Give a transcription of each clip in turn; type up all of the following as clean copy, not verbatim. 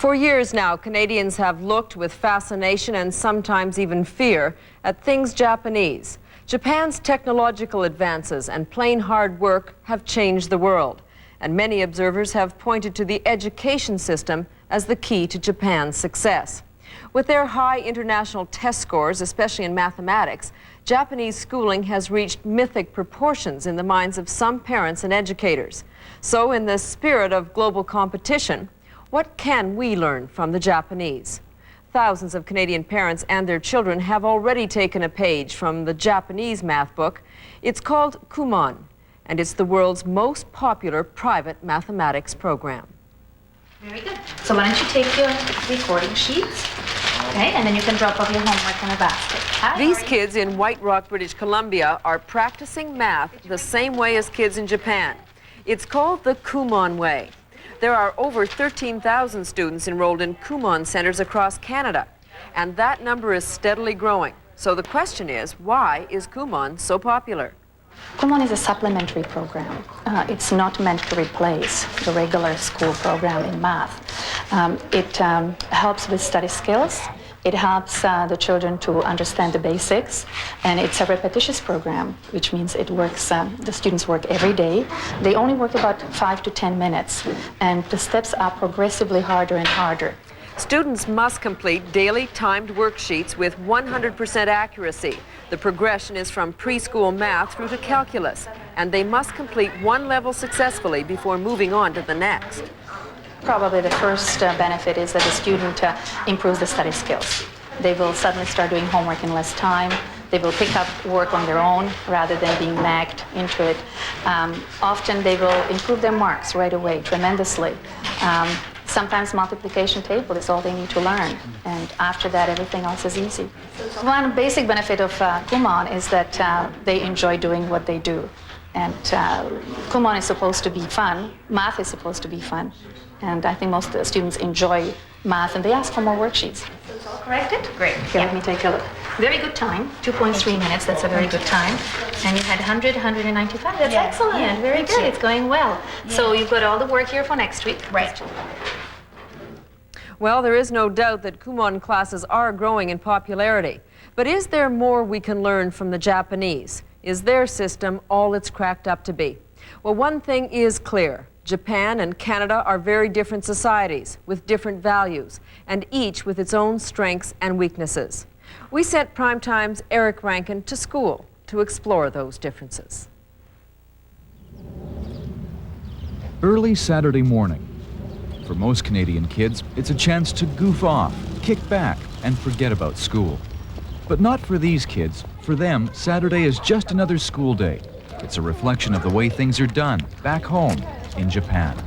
For years now, Canadians have looked with fascination and sometimes even fear at things Japanese. Japan's technological advances and plain hard work have changed the world, and many observers have pointed to the education system as the key to Japan's success. With their high international test scores, especially in mathematics, Japanese schooling has reached mythic proportions in the minds of some parents and educators. So, in the spirit of global competition, what can we learn from the Japanese? Thousands of Canadian parents and their children have already taken a page from the Japanese math book. It's called Kumon, and it's the world's most popular private mathematics program. Very good. So why don't you take your recording sheets, okay, and then you can drop off your homework in a basket. Hi, These kids in White Rock, British Columbia are practicing math the same way as kids in Japan. It's called the Kumon way. There are over 13,000 students enrolled in Kumon centers across Canada, and that number is steadily growing. So the question is, why is Kumon so popular? Kumon is a supplementary program. It's not meant to replace the regular school program in math. It helps with study skills. It helps the children to understand the basics, and it's a repetitious program, which means it works, the students work every day. They only work about 5 to 10 minutes, and the steps are progressively harder and harder. Students must complete daily timed worksheets with 100% accuracy. The progression is from preschool math through to calculus, and they must complete one level successfully before moving on to the next. Probably the first benefit is that the student improves the study skills. They will suddenly start doing homework in less time. They will pick up work on their own rather than being nagged into it. Often they will improve their marks right away tremendously. Sometimes multiplication table is all they need to learn, and after that everything else is easy. One basic benefit of Kumon is that they enjoy doing what they do. And Kumon is supposed to be fun, math is supposed to be fun, and I think most students enjoy math and they ask for more worksheets. It's all corrected? Great. Here, let me take a look. Very good time, 2.3 minutes, that's a very good time. And you had 100, 195, that's excellent, very good, it's going well. So you've got all the work here for next week. Right. Well, there is no doubt that Kumon classes are growing in popularity. But is there more we can learn from the Japanese? Is their system all it's cracked up to be? Well, one thing is clear. Japan and Canada are very different societies with different values, and each with its own strengths and weaknesses. We sent Primetime's Eric Rankin to school to explore those differences. Early Saturday morning. For most Canadian kids, it's a chance to goof off, kick back, and forget about school. But not for these kids. For them, Saturday is just another school day. It's a reflection of the way things are done back home in Japan.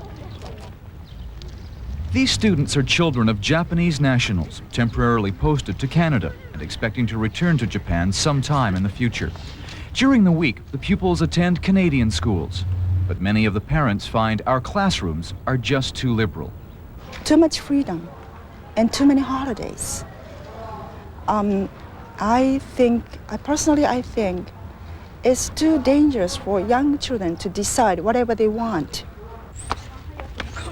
These students are children of Japanese nationals temporarily posted to Canada and expecting to return to Japan sometime in the future. During the week, the pupils attend Canadian schools, but many of the parents find our classrooms are just too liberal. Too much freedom and too many holidays. I personally think it's too dangerous for young children to decide whatever they want.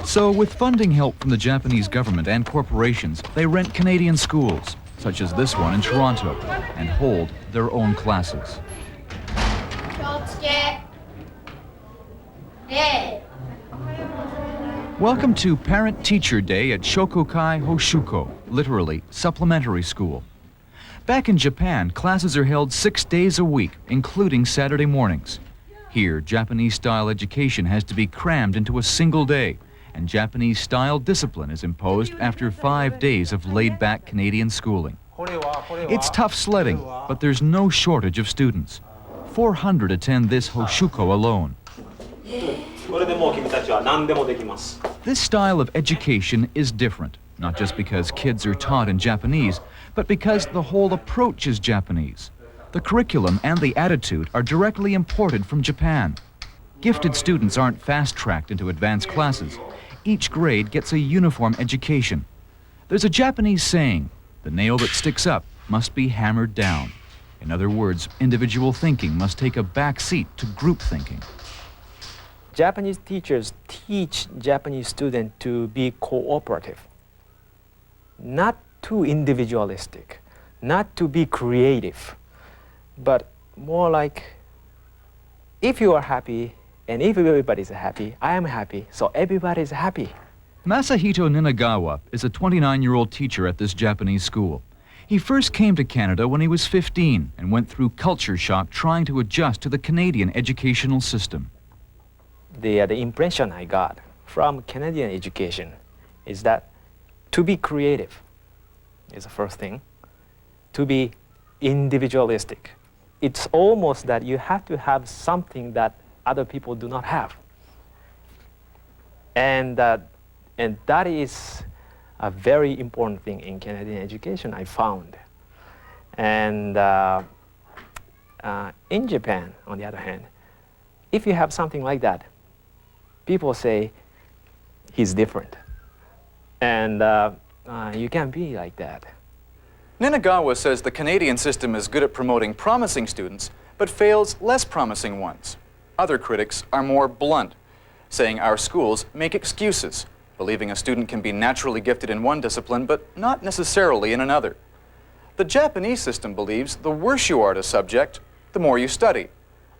So with funding help from the Japanese government and corporations, they rent Canadian schools, such as this one in Toronto, and hold their own classes. Welcome to Parent-Teacher Day at Shokokai Hoshuko, literally supplementary school. Back in Japan, classes are held 6 days a week, including Saturday mornings. Here, Japanese-style education has to be crammed into a single day, and Japanese-style discipline is imposed after 5 days of laid-back Canadian schooling. It's tough sledding, but there's no shortage of students. 400 attend this Hoshuko alone. This style of education is different, not just because kids are taught in Japanese, but because the whole approach is Japanese. The curriculum and the attitude are directly imported from Japan. Gifted students aren't fast-tracked into advanced classes. Each grade gets a uniform education. There's a Japanese saying, the nail that sticks up must be hammered down. In other words, individual thinking must take a back seat to group thinking. Japanese teachers teach Japanese students to be cooperative. not too individualistic, not to be creative, but more like if you are happy and if everybody's happy, I am happy, so everybody's happy. Masahito Ninagawa is a 29-year-old teacher at this Japanese school. He first came to Canada when he was 15 and went through culture shock trying to adjust to the Canadian educational system. The impression I got from Canadian education is that to be creative is the first thing, to be individualistic. It's almost that you have to have something that other people do not have. And that is a very important thing in Canadian education, I found. And in Japan, on the other hand, if you have something like that, people say, he's different. And you can't be like that. Ninagawa says the Canadian system is good at promoting promising students, but fails less promising ones. Other critics are more blunt, saying our schools make excuses, believing a student can be naturally gifted in one discipline, but not necessarily in another. The Japanese system believes the worse you are at a subject, the more you study.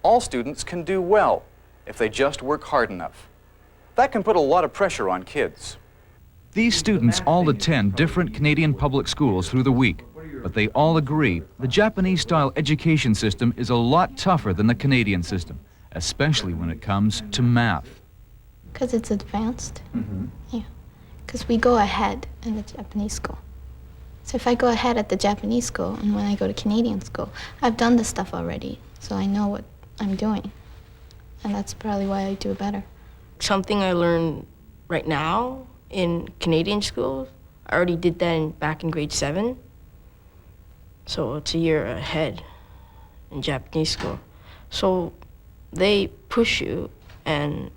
All students can do well if they just work hard enough. That can put a lot of pressure on kids. These students all attend different Canadian public schools through the week, but they all agree the Japanese-style education system is a lot tougher than the Canadian system, especially when it comes to math. Because it's advanced. Yeah. Because we go ahead in the Japanese school. So if I go ahead at the Japanese school and when I go to Canadian school, I've done this stuff already, so I know what I'm doing. And that's probably why I do better. Something I learned right now in Canadian schools, I already did that back in grade 7. So it's a year ahead in Japanese school. So they push you and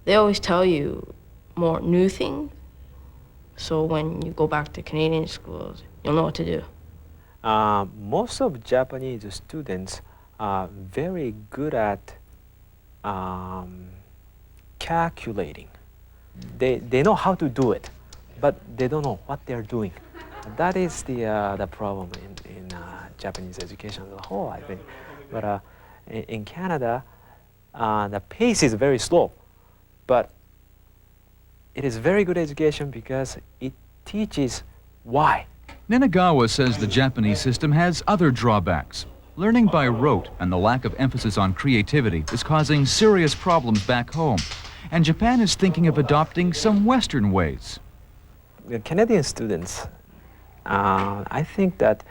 they always tell you more new things. So when you go back to Canadian schools, you'll know what to do. Most of Japanese students are very good at calculating. They know how to do it, but they don't know what they're doing. That is the problem in Japanese education as a whole, I think. But in Canada, the pace is very slow. But it is very good education because it teaches why. Ninagawa says the Japanese system has other drawbacks. Learning by rote and the lack of emphasis on creativity is causing serious problems back home. And Japan is thinking of adopting some Western ways. The Canadian students, I think that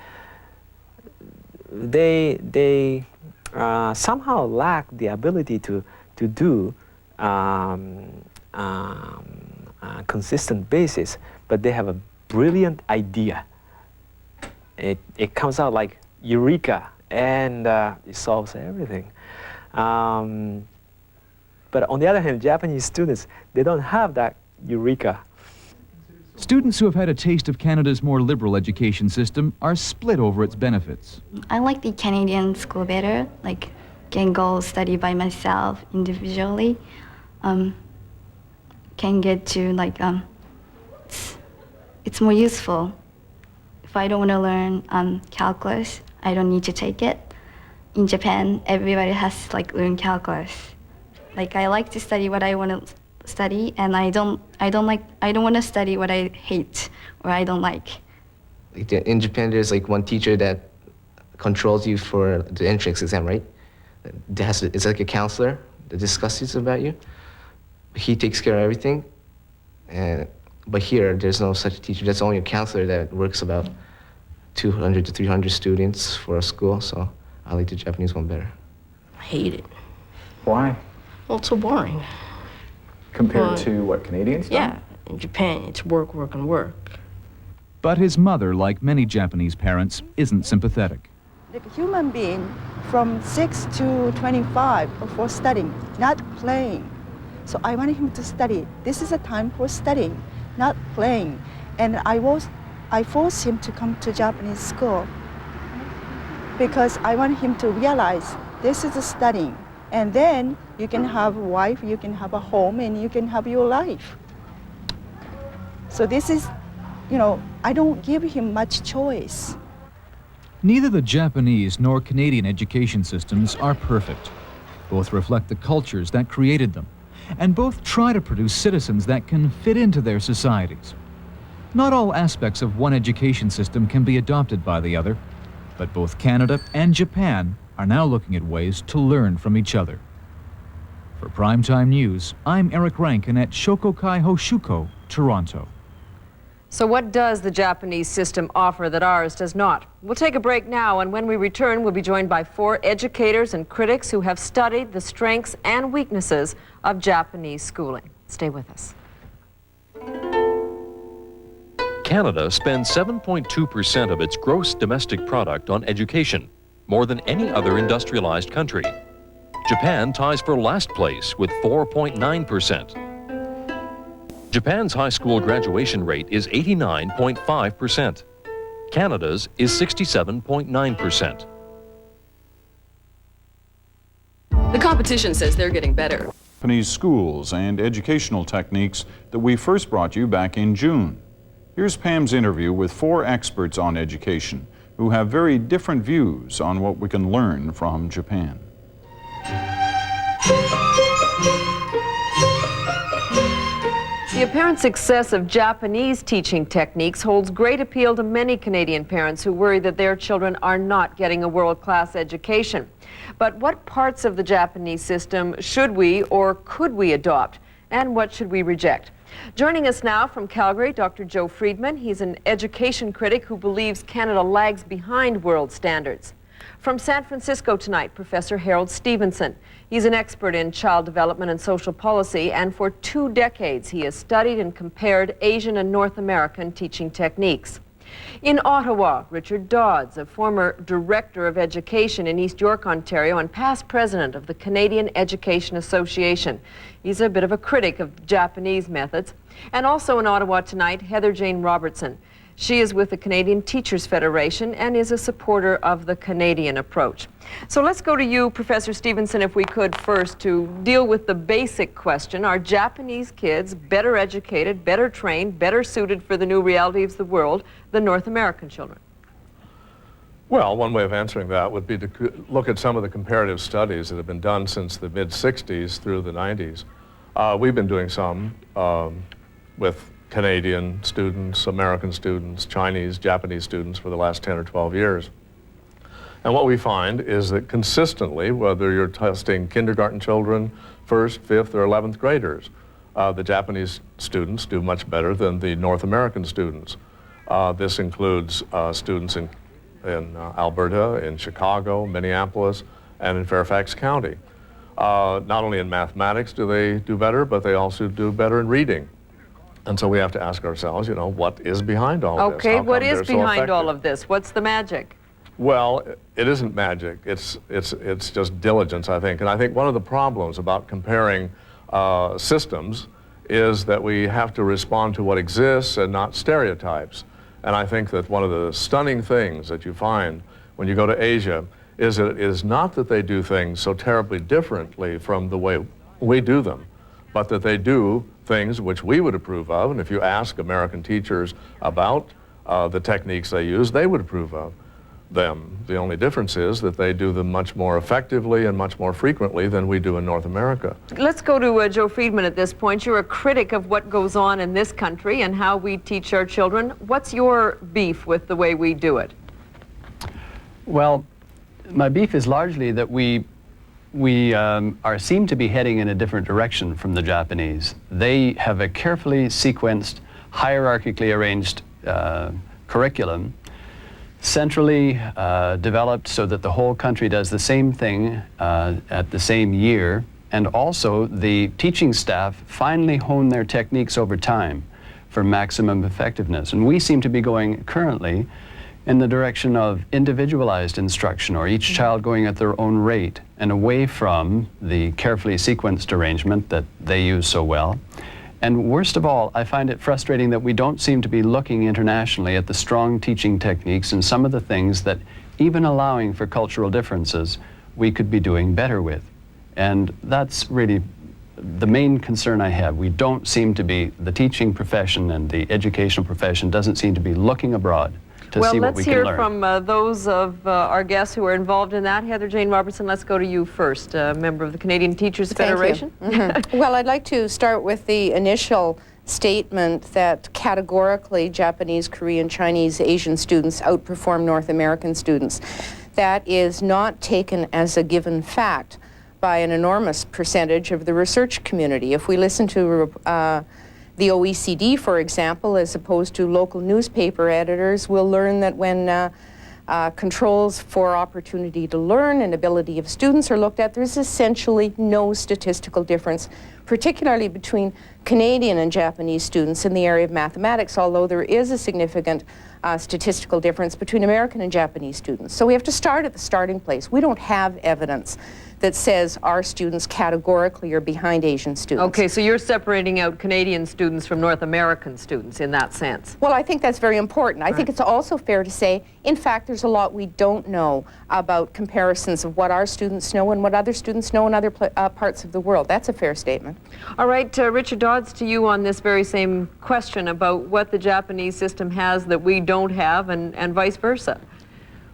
they somehow lack the ability to do consistent basis, but they have a brilliant idea. It comes out like eureka, and it solves everything. But on the other hand, Japanese students, they don't have that eureka. Students who have had a taste of Canada's more liberal education system are split over its benefits. I like the Canadian school better, like can go study by myself individually. Can get to like, it's more useful. If I don't want to learn calculus, I don't need to take it. In Japan, everybody has to like learn calculus. Like I like to study what I want to study, and I don't want to study what I hate or I don't like. In Japan, there's like one teacher that controls you for the entrance exam, right? It's like a counselor that discusses about you. He takes care of everything. But here, there's no such teacher. There's only a counselor that works about 200 to 300 students for a school. So I like the Japanese one better. I hate it. Why? Well, it's so boring. Compared to what Canadians do? Yeah, in Japan, it's work, work, and work. But his mother, like many Japanese parents, isn't sympathetic. Like a human being from 6 to 25 for studying, not playing. So I want him to study. This is a time for studying, not playing. And I forced him to come to Japanese school because I want him to realize this is a studying. And then you can have a wife, you can have a home, and you can have your life. So this is I don't give him much choice. Neither the Japanese nor Canadian education systems are perfect. Both reflect the cultures that created them, and both try to produce citizens that can fit into their societies. Not all aspects of one education system can be adopted by the other, but both Canada and Japan are now looking at ways to learn from each other. For Primetime News, I'm Eric Rankin at Shokokai Hoshuko, Toronto. So what does the Japanese system offer that ours does not? We'll take a break now, and when we return, we'll be joined by 4 educators and critics who have studied the strengths and weaknesses of Japanese schooling. Stay with us. Canada spends 7.2% of its gross domestic product on education, more than any other industrialized country. Japan ties for last place with 4.9%. Japan's high school graduation rate is 89.5%. Canada's is 67.9%. The competition says they're getting better. Japanese schools and educational techniques that we first brought you back in June. Here's Pam's interview with 4 experts on education who have very different views on what we can learn from Japan. The apparent success of Japanese teaching techniques holds great appeal to many Canadian parents who worry that their children are not getting a world-class education. But what parts of the Japanese system should we or could we adopt, and what should we reject? Joining us now from Calgary, Dr. Joe Friedman. He's an education critic who believes Canada lags behind world standards. From San Francisco tonight, Professor Harold Stevenson. He's an expert in child development and social policy, and for 2 decades he has studied and compared Asian and North American teaching techniques. In Ottawa, Richard Dodds, a former Director of Education in East York, Ontario, and past President of the Canadian Education Association. He's a bit of a critic of Japanese methods. And also in Ottawa tonight, Heather Jane Robertson. She is with the Canadian Teachers Federation and is a supporter of the Canadian approach. So let's go to you, Professor Stevenson, if we could first, to deal with the basic question. Are Japanese kids better educated, better trained, better suited for the new realities of the world than North American children? Well, one way of answering that would be to look at some of the comparative studies that have been done since the mid-60s through the 90s. We've been doing some with Canadian students, American students, Chinese, Japanese students for the last 10 or 12 years. And what we find is that consistently, whether you're testing kindergarten children, 1st, 5th, or 11th graders, the Japanese students do much better than the North American students. This includes students in Alberta, in Chicago, Minneapolis, and in Fairfax County. Not only in mathematics do they do better, but they also do better in reading. And so we have to ask ourselves, what is behind all of this? Okay, what is behind all of this? What's the magic? Well, it isn't magic. It's just diligence, I think. And I think one of the problems about comparing systems is that we have to respond to what exists and not stereotypes. And I think that one of the stunning things that you find when you go to Asia is that it is not that they do things so terribly differently from the way we do them, but that they do things which we would approve of. And if you ask American teachers about the techniques they use, they would approve of them. The only difference is that they do them much more effectively and much more frequently than we do in North America. Let's go to Joe Friedman at this point. You're a critic of what goes on in this country and how we teach our children. What's your beef with the way we do it? Well, my beef is largely that we seem to be heading in a different direction from the Japanese. They have a carefully sequenced, hierarchically arranged curriculum, centrally developed so that the whole country does the same thing at the same year, and also the teaching staff finally hone their techniques over time for maximum effectiveness. And we seem to be going currently in the direction of individualized instruction, or each child going at their own rate, and away from the carefully sequenced arrangement that they use so well. And worst of all, I find it frustrating that we don't seem to be looking internationally at the strong teaching techniques and some of the things that, even allowing for cultural differences, we could be doing better with. And that's really the main concern I have. We don't seem to be, the teaching profession and the educational profession doesn't seem to be looking abroad to see what we can learn. Well, let's hear from those of our guests who are involved in that. Heather Jane Robertson, let's go to you first, member of the Canadian Teachers Federation. Well, I'd like to start with the initial statement that categorically Japanese, Korean, Chinese, Asian students outperform North American students. That is not taken as a given fact by an enormous percentage of the research community. If we listen to the OECD, for example, as opposed to local newspaper editors, we'll learn that when controls for opportunity to learn and ability of students are looked at, there's essentially no statistical difference, particularly between Canadian and Japanese students in the area of mathematics, although there is a significant statistical difference between American and Japanese students. So we have to start at the starting place. We don't have evidence that says our students categorically are behind Asian students. Okay, so you're separating out Canadian students from North American students in that sense. Well, I think that's very important. I think it's also fair to say, in fact, there's a lot we don't know about comparisons of what our students know and what other students know in other parts of the world. That's a fair statement. All right, Richard Dodds, to you on this very same question about what the Japanese system has that we don't have and vice versa.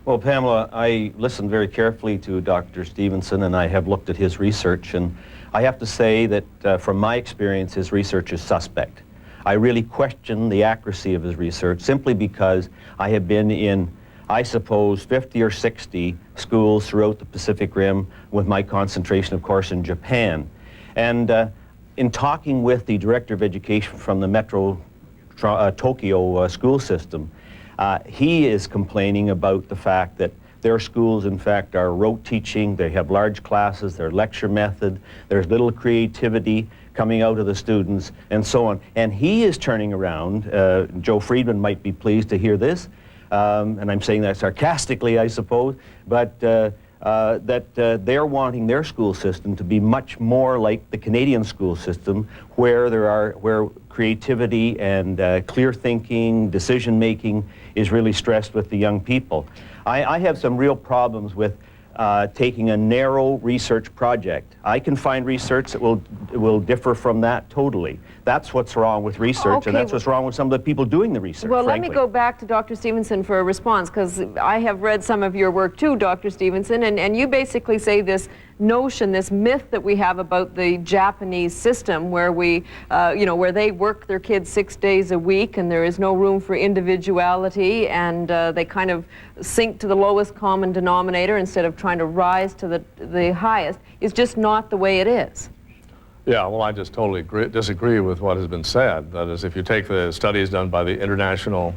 Well, Pamela, I listened very carefully to Dr. Stevenson, and I have looked at his research, and I have to say that from my experience, his research is suspect. I really question the accuracy of his research simply because I have been in, I suppose, 50 or 60 schools throughout the Pacific Rim, with my concentration, of course, in Japan. And in talking with the Director of Education from the Metro Tokyo school system, he is complaining about the fact that their schools, in fact, are rote teaching. They have large classes, their lecture method, there's little creativity coming out of the students, and so on. And he is turning around, Joe Friedman might be pleased to hear this, and I'm saying that sarcastically, I suppose, but that they're wanting their school system to be much more like the Canadian school system, where creativity and clear thinking, decision making is really stressed with the young people. I have some real problems with taking a narrow research project. I can find research that will differ from that totally. That's what's wrong with research, and that's what's wrong with some of the people doing the research, Well, frankly. let me go back to Dr. Stevenson for a response, because I have read some of your work too, Dr. Stevenson, and you basically say this notion, this myth that we have about the Japanese system where we, where they work their kids 6 days a week and there is no room for individuality, and they kind of sink to the lowest common denominator instead of trying to rise to the highest, is just not the way it is. Yeah, well, I just totally disagree with what has been said. That is, if you take the studies done by the International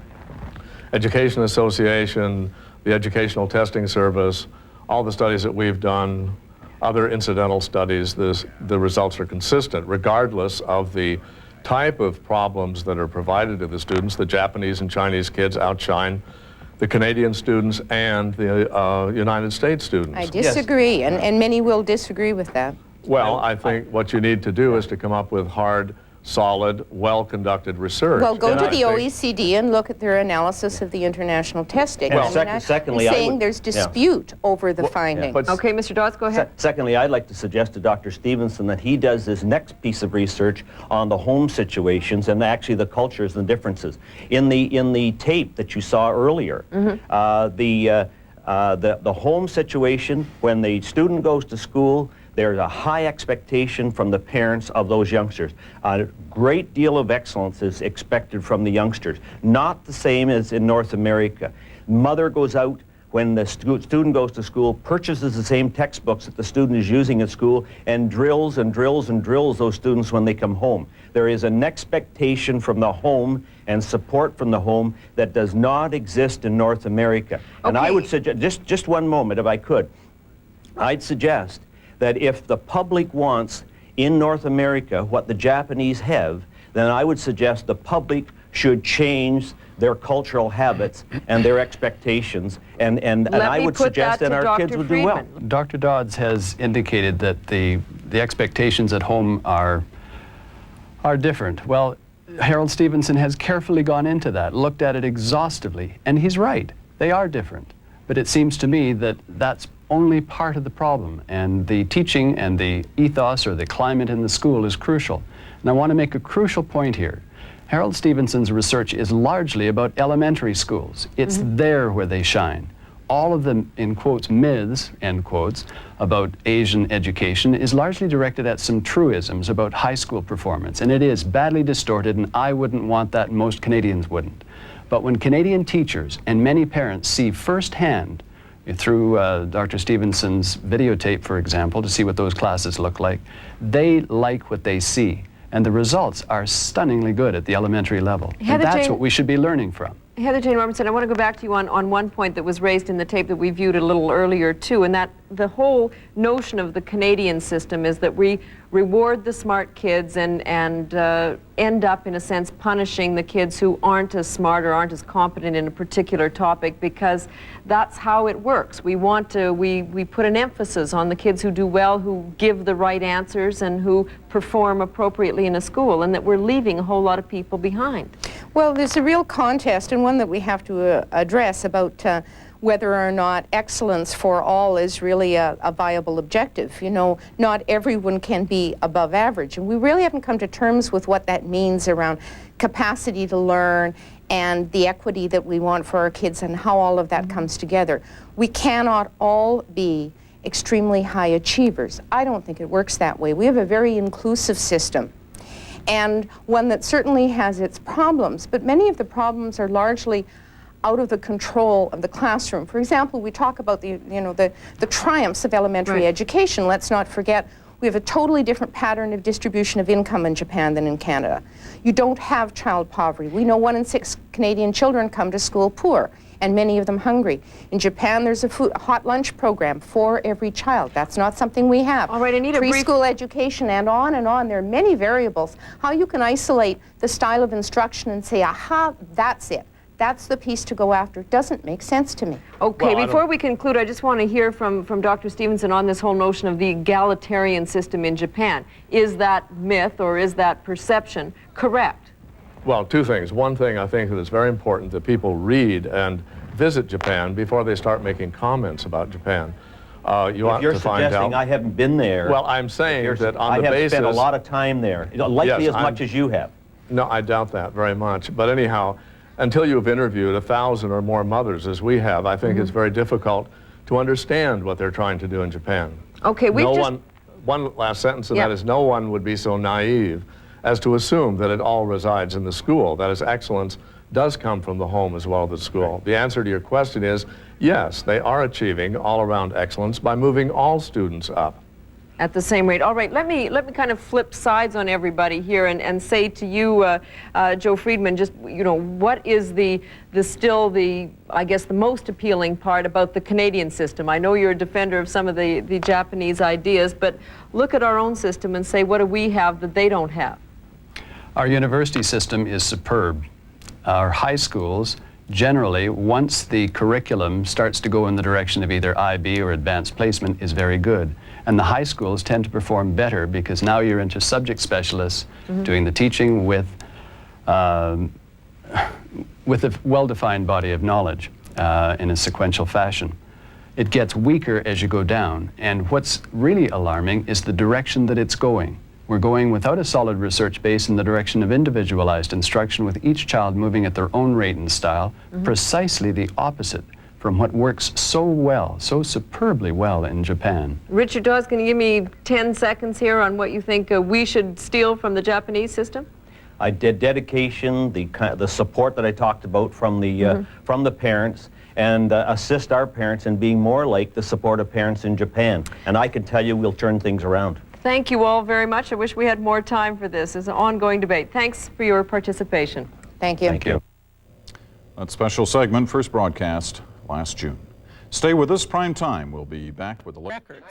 Education Association, the Educational Testing Service, all the studies that we've done, other incidental studies, the results are consistent, regardless of the type of problems that are provided to the students. The Japanese and Chinese kids outshine the Canadian students and the United States students. I disagree, and many will disagree with that. Well, I think what you need to do is to come up with hard, solid, well-conducted research. Well, go to the OECD and look at their analysis of the international testing. Well, secondly, I'm saying there's dispute over the findings. Okay, Mr. Dodds, go ahead. Secondly, I'd like to suggest to Dr. Stevenson that he does this next piece of research on the home situations and actually the cultures and differences. In the tape that you saw earlier, the home situation, when the student goes to school, there's a high expectation from the parents of those youngsters. A great deal of excellence is expected from the youngsters. Not the same as in North America. Mother goes out when the student goes to school, purchases the same textbooks that the student is using at school, and drills and drills and drills those students when they come home. There is an expectation from the home and support from the home that does not exist in North America. And I would suggest, just one moment if I could, I'd suggest that if the public wants in North America what the Japanese have, then I would suggest the public should change their cultural habits and their expectations, and I would suggest that our kids would do well. Dr. Dodds has indicated that the expectations at home are different. Well, Harold Stevenson has carefully gone into that, looked at it exhaustively, and he's right. They are different. But it seems to me that that's only part of the problem, and the teaching and the ethos or the climate in the school is crucial. And I want to make a crucial point here. Harold Stevenson's research is largely about elementary schools. It's there where they shine. All of the, in quotes, myths, end quotes, about Asian education is largely directed at some truisms about high school performance, and it is badly distorted, and I wouldn't want that, and most Canadians wouldn't. But when Canadian teachers and many parents see firsthand, through Dr. Stevenson's videotape, for example, to see what those classes look like, they like what they see. And the results are stunningly good at the elementary level. And that's what we should be learning from. Heather Jane Robertson, I want to go back to you on one point that was raised in the tape that we viewed a little earlier too, and that the whole notion of the Canadian system is that we reward the smart kids and end up, in a sense, punishing the kids who aren't as smart or aren't as competent in a particular topic, because that's how it works. We want to, we put an emphasis on the kids who do well, who give the right answers, and who perform appropriately in a school, and that we're leaving a whole lot of people behind. Well, there's a real contest, and one that we have to address, about whether or not excellence for all is really a viable objective. You know, not everyone can be above average, and we really haven't come to terms with what that means around capacity to learn and the equity that we want for our kids and how all of that comes together. We cannot all be extremely high achievers. I don't think it works that way. We have a very inclusive system, and one that certainly has its problems, but many of the problems are largely out of the control of the classroom. For example, we talk about the triumphs of elementary education. Let's not forget, we have a totally different pattern of distribution of income in Japan than in Canada. You don't have child poverty. We know 1 in 6 Canadian children come to school poor, and many of them hungry. In Japan, there's a hot lunch program for every child. That's not something we have. All right, I need a preschool education, and on and on. There are many variables. How you can isolate the style of instruction and say, aha, that's it. That's the piece to go after. Doesn't make sense to me. Okay, well, before we conclude, I just want to hear from Dr. Stevenson on this whole notion of the egalitarian system in Japan. Is that myth, or is that perception correct? Well, two things. One thing I think that is very important, that people read and visit Japan before they start making comments about Japan. You if want you're to find suggesting out. I haven't been there. Well, I'm saying that on the basis... I have spent a lot of time there, likely as much as you have. No, I doubt that very much. But anyhow, until you've interviewed 1,000 or more mothers, as we have, I think it's very difficult to understand what they're trying to do in Japan. Okay, one last sentence, and that is, no one would be so naive as to assume that it all resides in the school. That is, excellence does come from the home as well as the school. The answer to your question is, yes, they are achieving all-around excellence by moving all students up. At the same rate. All right, let me kind of flip sides on everybody here and say to you, Joe Friedman, just, you know, what is still the, I guess, the most appealing part about the Canadian system? I know you're a defender of some of the Japanese ideas, but look at our own system and say, what do we have that they don't have? Our university system is superb. Our high schools, generally, once the curriculum starts to go in the direction of either IB or advanced placement, is very good. And the high schools tend to perform better because now you're into subject specialists doing the teaching with a well-defined body of knowledge in a sequential fashion. It gets weaker as you go down, and what's really alarming is the direction that it's going. We're going without a solid research base in the direction of individualized instruction, with each child moving at their own rate and style, precisely the opposite from what works so well, so superbly well in Japan. Richard Dawes, can you give me 10 seconds here on what you think we should steal from the Japanese system? I did dedication, the support that I talked about from the parents, and assist our parents in being more like the supportive parents in Japan. And I can tell you we'll turn things around. Thank you all very much. I wish we had more time for this. It's an ongoing debate. Thanks for your participation. Thank you. Thank you. That special segment first broadcast last June. Stay with us, Prime Time. We'll be back with the records.